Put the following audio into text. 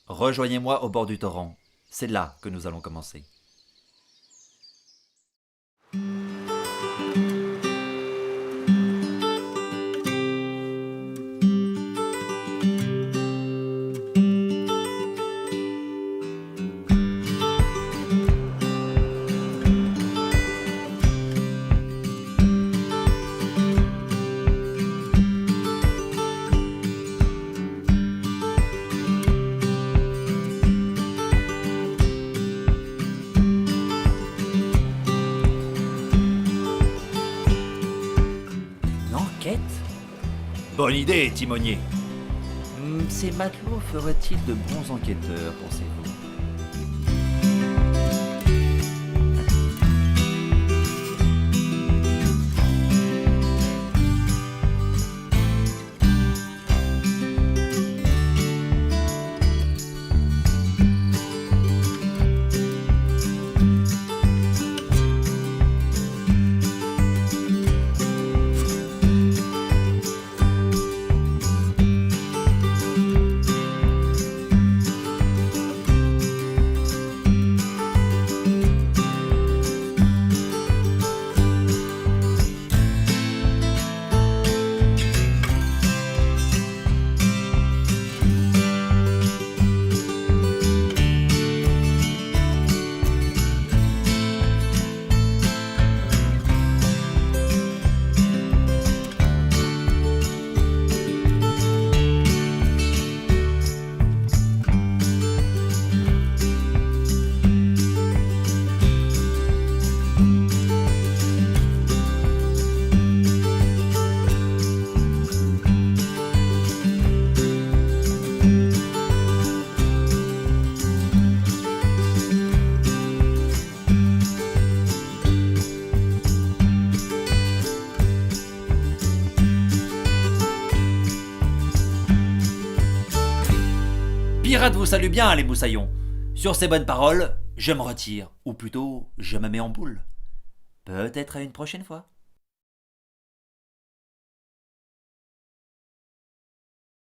Rejoignez-moi au bord du torrent. C'est là que nous allons commencer. Une enquête? Bonne idée, timonier. Ces matelots feraient-ils de bons enquêteurs, pensez-vous? Pirate vous salue bien, les moussaillons. Sur ces bonnes paroles, je me retire, ou plutôt, je me mets en boule. Peut-être à une prochaine fois.